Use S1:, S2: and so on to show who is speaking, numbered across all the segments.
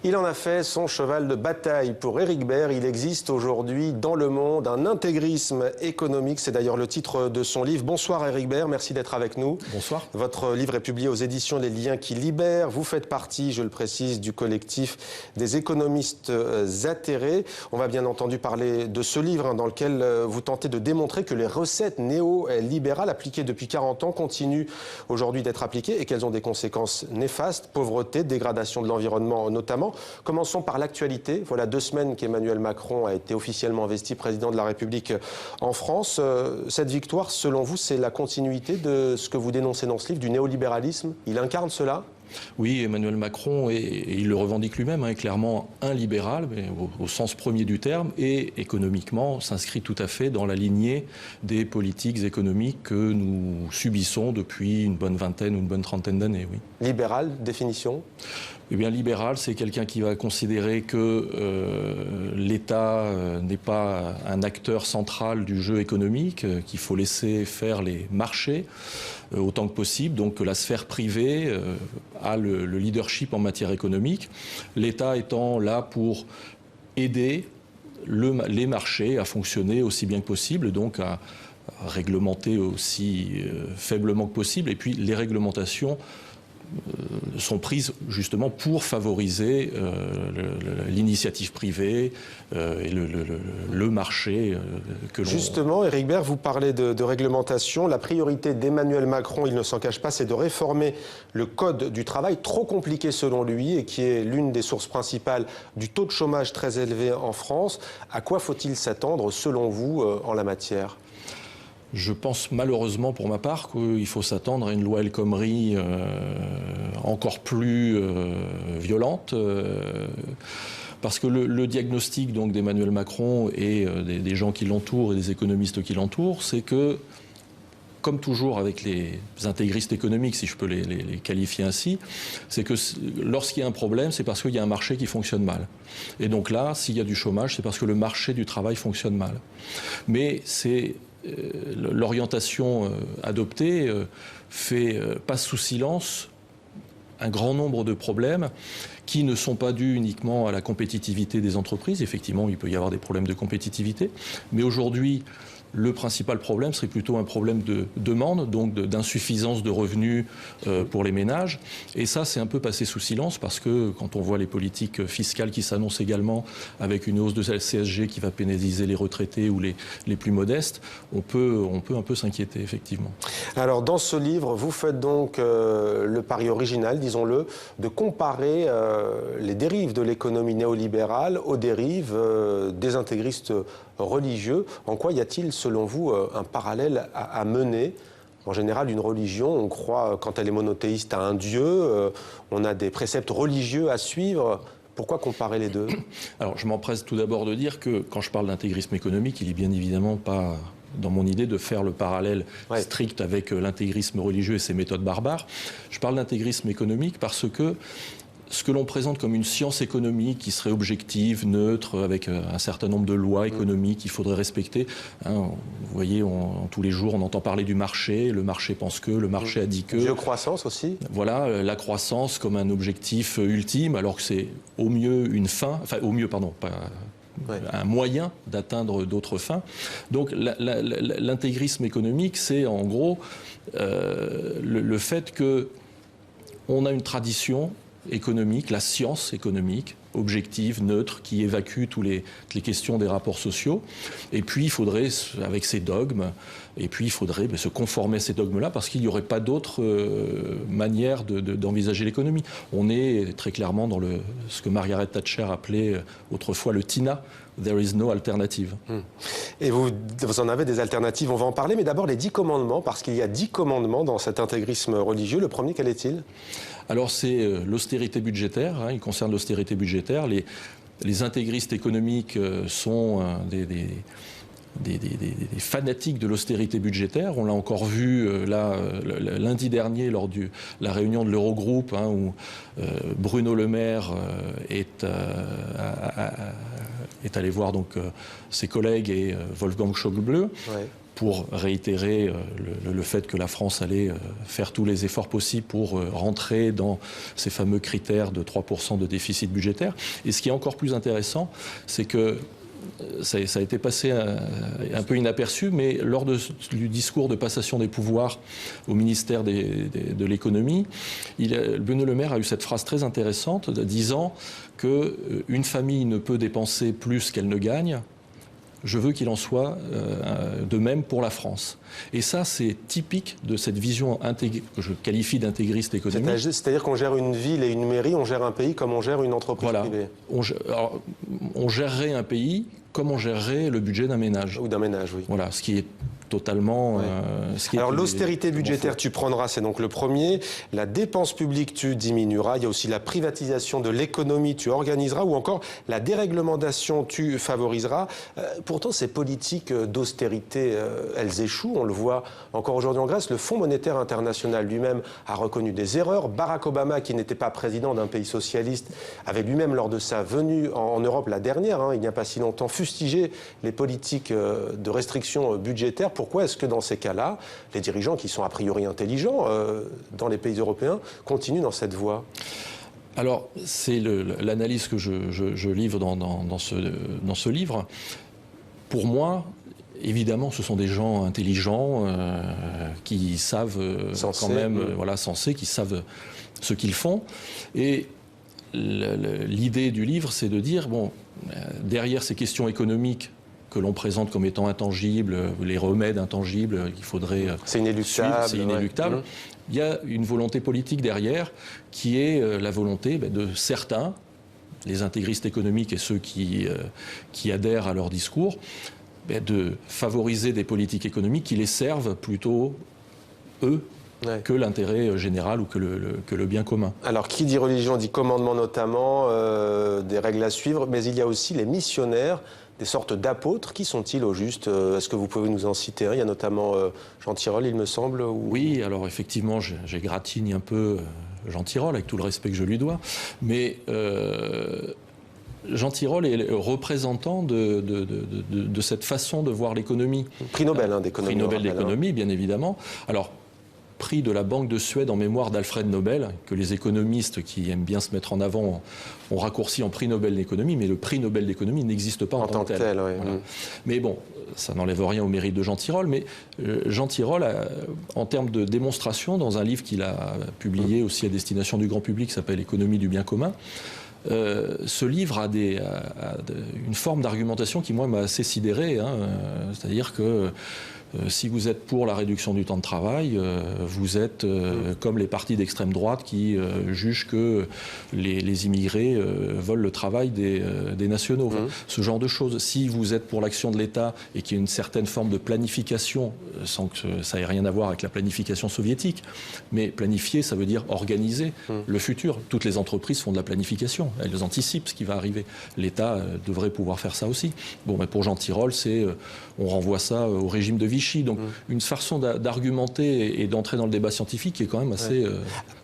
S1: Il en a fait son cheval de bataille. Pour Éric Baird, il existe aujourd'hui dans le monde un intégrisme économique. C'est d'ailleurs le titre de son livre. Bonsoir Éric Baird, merci d'être avec nous.
S2: Bonsoir. Votre
S1: livre est publié aux éditions Les Liens qui libèrent. Vous faites partie, je le précise, du collectif des économistes atterrés. On va bien entendu parler de ce livre dans lequel vous tentez de démontrer que les recettes néolibérales appliquées depuis 40 ans continuent aujourd'hui d'être appliquées et qu'elles ont des conséquences néfastes, pauvreté, dégradation de l'environnement notamment. Commençons par l'actualité. Voilà 2 semaines qu'Emmanuel Macron a été officiellement investi président de la République en France. Cette victoire, selon vous, c'est la continuité de ce que vous dénoncez dans ce livre, du néolibéralisme? Il incarne cela?
S2: Oui, Emmanuel Macron, et il le revendique lui-même, est clairement un libéral, mais au sens premier du terme, et économiquement s'inscrit tout à fait dans la lignée des politiques économiques que nous subissons depuis une bonne vingtaine ou une bonne trentaine d'années. Oui.
S1: Libéral, définition?
S2: Eh bien, libéral, c'est quelqu'un qui va considérer que l'État n'est pas un acteur central du jeu économique, qu'il faut laisser faire les marchés autant que possible, donc que la sphère privée a le leadership en matière économique, l'État étant là pour aider les marchés à fonctionner aussi bien que possible, donc à réglementer aussi faiblement que possible, et puis les réglementations sont prises justement pour favoriser l'initiative privée et le marché que l'on...
S1: Justement, Éric Baird, vous parlez de réglementation. La priorité d'Emmanuel Macron, il ne s'en cache pas, c'est de réformer le code du travail, trop compliqué selon lui et qui est l'une des sources principales du taux de chômage très élevé en France. À quoi faut-il s'attendre selon vous en la matière ?
S2: Je pense malheureusement pour ma part qu'il faut s'attendre à une loi El Khomri encore plus violente parce que le diagnostic donc d'Emmanuel Macron et des gens qui l'entourent et des économistes qui l'entourent, c'est que, comme toujours avec les intégristes économiques, si je peux les qualifier ainsi, c'est que lorsqu'il y a un problème, c'est parce qu'il y a un marché qui fonctionne mal. Et donc là, s'il y a du chômage, c'est parce que le marché du travail fonctionne mal. Mais c'est... l'orientation adoptée passe sous silence un grand nombre de problèmes qui ne sont pas dus uniquement à la compétitivité des entreprises. Effectivement, il peut y avoir des problèmes de compétitivité, mais aujourd'hui, le principal problème serait plutôt un problème de demande, donc d'insuffisance de revenus pour les ménages. Et ça, c'est un peu passé sous silence parce que quand on voit les politiques fiscales qui s'annoncent également avec une hausse de la CSG qui va pénaliser les retraités ou les plus modestes, on peut un peu s'inquiéter, effectivement.
S1: Alors, dans ce livre, vous faites donc le pari original, disons-le, de comparer les dérives de l'économie néolibérale aux dérives des intégristes religieux. En quoi y a-t-il, selon vous, un parallèle à mener? En général, une religion, on croit, quand elle est monothéiste, à un dieu, on a des préceptes religieux à suivre. Pourquoi comparer les deux?
S2: Alors, je m'empresse tout d'abord de dire que quand je parle d'intégrisme économique, il n'est bien évidemment pas dans mon idée de faire le parallèle strict avec l'intégrisme religieux et ses méthodes barbares. Je parle d'intégrisme économique parce que ce que l'on présente comme une science économique qui serait objective, neutre, avec un certain nombre de lois économiques qu'il faudrait respecter. Hein, vous voyez, tous les jours, on entend parler du marché. Le marché pense que, le marché a dit que.
S1: La croissance aussi.
S2: Voilà, la croissance comme un objectif ultime, alors que c'est au mieux une fin, enfin au mieux, pardon, pas un moyen d'atteindre d'autres fins. Donc l'intégrisme économique, c'est en gros le fait qu'on a une tradition économique, la science économique, objective, neutre, qui évacue toutes les questions des rapports sociaux. Et puis, il faudrait, avec ces dogmes, se conformer à ces dogmes-là, parce qu'il n'y aurait pas d'autre manière d'envisager l'économie. On est très clairement dans ce que Margaret Thatcher appelait autrefois le TINA, There is no alternative.
S1: Et vous en avez des alternatives, on va en parler, mais d'abord les 10 commandements, parce qu'il y a 10 commandements dans cet intégrisme religieux. Le premier, quel est-il?
S2: Alors c'est l'austérité budgétaire, hein, il concerne l'austérité budgétaire. Les intégristes économiques sont des fanatiques de l'austérité budgétaire. On l'a encore vu lundi dernier lors de la réunion de l'Eurogroupe, hein, où Bruno Le Maire est allé voir donc ses collègues et Wolfgang Schäuble pour réitérer le fait que la France allait faire tous les efforts possibles pour rentrer dans ces fameux critères de 3% de déficit budgétaire. Et ce qui est encore plus intéressant, c'est que ça a été passé un peu inaperçu, mais lors du discours de passation des pouvoirs au ministère de l'économie, Bruno Le Maire a eu cette phrase très intéressante disant qu'une famille ne peut dépenser plus qu'elle ne gagne. Je veux qu'il en soit de même pour la France. Et ça, c'est typique de cette vision que je qualifie d'intégriste économique.
S1: C'est-à-dire qu'on gère une ville et une mairie, on gère un pays comme on gère une entreprise privée.
S2: On gérerait un pays comme on gérerait le budget d'un ménage.
S1: Ou d'un ménage, oui.
S2: Voilà, ce qui est totalement...
S1: Alors l'austérité budgétaire, tu prendras, c'est donc le premier. La dépense publique, tu diminueras. Il y a aussi la privatisation de l'économie, tu organiseras. Ou encore la déréglementation, tu favoriseras. Pourtant, ces politiques d'austérité, elles échouent. On le voit encore aujourd'hui en Grèce. Le Fonds monétaire international lui-même a reconnu des erreurs. Barack Obama, qui n'était pas président d'un pays socialiste, avait lui-même, lors de sa venue en Europe, la dernière, il n'y a pas si longtemps, fustigé les politiques de restriction budgétaire. Pourquoi est-ce que dans ces cas-là, les dirigeants qui sont a priori intelligents dans les pays européens continuent dans cette voie ?
S2: Alors, c'est l'analyse que je livre dans ce livre. Pour moi, évidemment, ce sont des gens intelligents qui savent sensés, qui savent ce qu'ils font. Et l'idée du livre, c'est de dire, derrière ces questions économiques que l'on présente comme étant intangibles, les remèdes intangibles qu'il faudrait suivre, c'est inéluctable. Ouais. Il y a une volonté politique derrière qui est la volonté de certains, les intégristes économiques et ceux qui adhèrent à leur discours, de favoriser des politiques économiques qui les servent plutôt, eux, que l'intérêt général ou que le bien commun.
S1: Alors, qui dit religion dit commandement notamment, des règles à suivre, mais il y a aussi les missionnaires, des sortes d'apôtres. Qui sont-ils au juste ? Est-ce que vous pouvez nous en citer un ? Il y a notamment Jean Tirole, il me semble.
S2: Oui, alors effectivement, j'égratigne un peu Jean Tirole, avec tout le respect que je lui dois, mais... Jean Tirole est le représentant de cette façon de voir l'économie.
S1: Prix Nobel d'économie.
S2: Prix Nobel d'économie, bien évidemment. Alors, prix de la Banque de Suède en mémoire d'Alfred Nobel, que les économistes qui aiment bien se mettre en avant ont raccourci en prix Nobel d'économie, mais le prix Nobel d'économie n'existe pas en tant que tel.
S1: Voilà.
S2: Mais bon, ça n'enlève rien au mérite de Jean Tirole, mais Jean Tirole, en termes de démonstration, dans un livre qu'il a publié aussi à destination du grand public, qui s'appelle « Économie du bien commun », ce livre a une forme d'argumentation qui, moi, m'a assez sidéré. C'est-à-dire que si vous êtes pour la réduction du temps de travail, vous êtes comme les partis d'extrême droite qui jugent que les immigrés volent le travail des nationaux. Ce genre de choses. Si vous êtes pour l'action de l'État et qu'il y a une certaine forme de planification, sans que ça ait rien à voir avec la planification soviétique, mais planifier, ça veut dire organiser le futur. Toutes les entreprises font de la planification. Elles anticipent ce qui va arriver. L'État devrait pouvoir faire ça aussi. Bon, mais pour Jean Tirole, on renvoie ça au régime de Vichy. Donc, une façon d'argumenter et d'entrer dans le débat scientifique qui est quand même assez...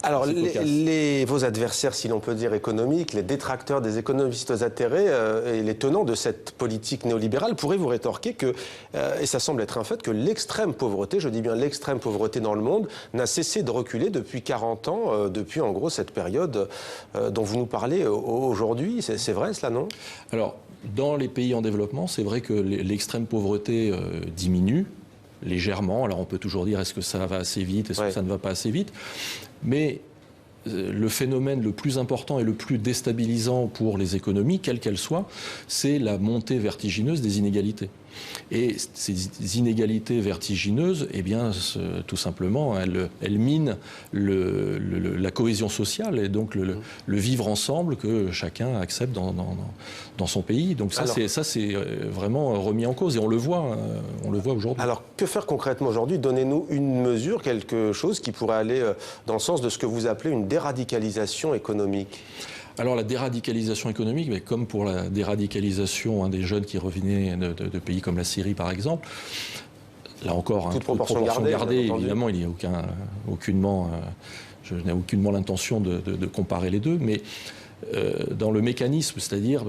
S1: Alors, vos adversaires, si l'on peut dire économiques, les détracteurs des économistes atterrés et les tenants de cette politique néolibérale pourraient vous rétorquer que, et ça semble être un fait, que l'extrême pauvreté, je dis bien l'extrême pauvreté dans le monde, n'a cessé de reculer depuis 40 ans, depuis en gros cette période dont vous nous parlez aujourd'hui. C'est vrai cela, non ?
S2: Alors, dans les pays en développement, c'est vrai que l'extrême pauvreté diminue légèrement. Alors on peut toujours dire est-ce que ça va assez vite, est-ce que ça ne va pas assez vite, mais le phénomène le plus important et le plus déstabilisant pour les économies, quelles qu'elles soient, c'est la montée vertigineuse des inégalités. Et ces inégalités vertigineuses, eh bien, tout simplement, elles minent la cohésion sociale et donc le vivre ensemble que chacun accepte dans son pays. Donc ça, c'est vraiment remis en cause et on le voit aujourd'hui. Alors,
S1: que faire concrètement aujourd'hui ? Donnez-nous une mesure, quelque chose qui pourrait aller dans le sens de ce que vous appelez une déradicalisation économique.
S2: Alors la déradicalisation économique, mais comme pour la déradicalisation des jeunes qui revenaient de pays comme la Syrie par exemple, là encore,
S1: toute proportion gardée,
S2: évidemment, il n'y a aucunement, je n'ai aucunement l'intention de comparer les deux, mais dans le mécanisme, c'est-à-dire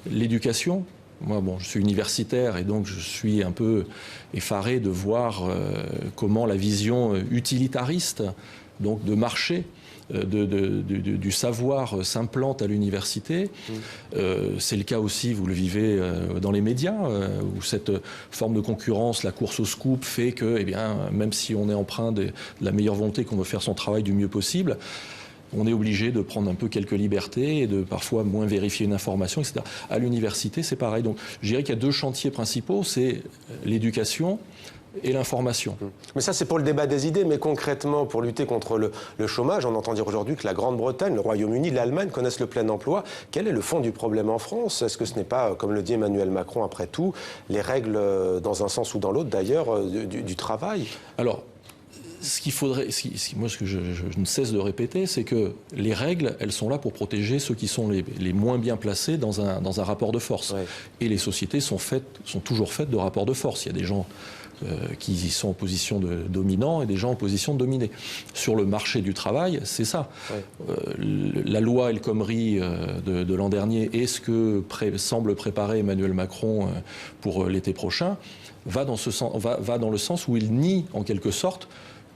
S2: L'éducation. Moi, bon, je suis universitaire et donc je suis un peu effaré de voir comment la vision utilitariste, donc de marché, du savoir s'implante à l'université. C'est le cas aussi, vous le vivez dans les médias, où cette forme de concurrence, la course au scoop, fait que, eh bien, même si on est empreint de la meilleure volonté, qu'on veut faire son travail du mieux possible, on est obligé de prendre un peu quelques libertés et de parfois moins vérifier une information, etc. À l'université, c'est pareil. Donc, je dirais qu'il y a deux chantiers principaux, c'est l'éducation et l'information.
S1: Mais ça, c'est pour le débat des idées. Mais concrètement, pour lutter contre le chômage, on entend dire aujourd'hui que la Grande-Bretagne, le Royaume-Uni, l'Allemagne connaissent le plein emploi. Quel est le fond du problème en France? Est-ce que ce n'est pas, comme le dit Emmanuel Macron après tout, les règles, dans un sens ou dans l'autre d'ailleurs, du travail?
S2: Alors, ce qu'il faudrait, moi, ce que je ne cesse de répéter, c'est que les règles, elles sont là pour protéger ceux qui sont les moins bien placés dans un rapport de force. Ouais. Et les sociétés sont toujours faites de rapports de force. Il y a des gens qui sont en position de dominant et des gens en position de dominé. Sur le marché du travail, c'est ça. Ouais. La loi El Khomri de l'an dernier et ce que semble préparer Emmanuel Macron pour l'été prochain va dans le sens où il nie en quelque sorte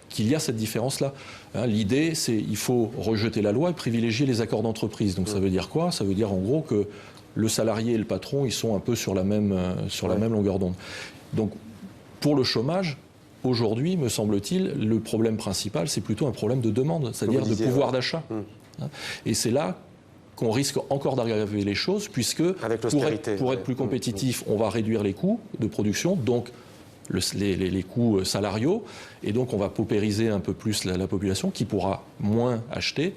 S2: qu'il y a cette différence-là. Hein, l'idée, c'est qu'il faut rejeter la loi et privilégier les accords d'entreprise. Donc ça veut dire quoi? Ça veut dire en gros que le salarié et le patron, ils sont un peu sur la même longueur d'onde. Donc pour le chômage, aujourd'hui, me semble-t-il, le problème principal, c'est plutôt un problème de demande, c'est-à-dire de pouvoir d'achat. Hein, et c'est là qu'on risque encore d'aggraver les choses, puisque pour être plus compétitif, on va réduire les coûts de production, donc les coûts salariaux, et donc on va paupériser un peu plus la population qui pourra moins acheter,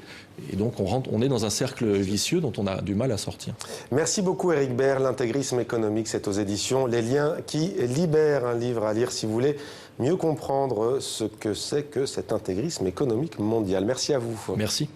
S2: et donc on est dans un cercle vicieux dont on a du mal à sortir.
S1: Merci beaucoup Éric Baird. L'intégrisme économique, c'est aux éditions Les Liens qui libèrent, un livre à lire si vous voulez mieux comprendre ce que c'est que cet intégrisme économique mondial. Merci à vous.
S2: Merci.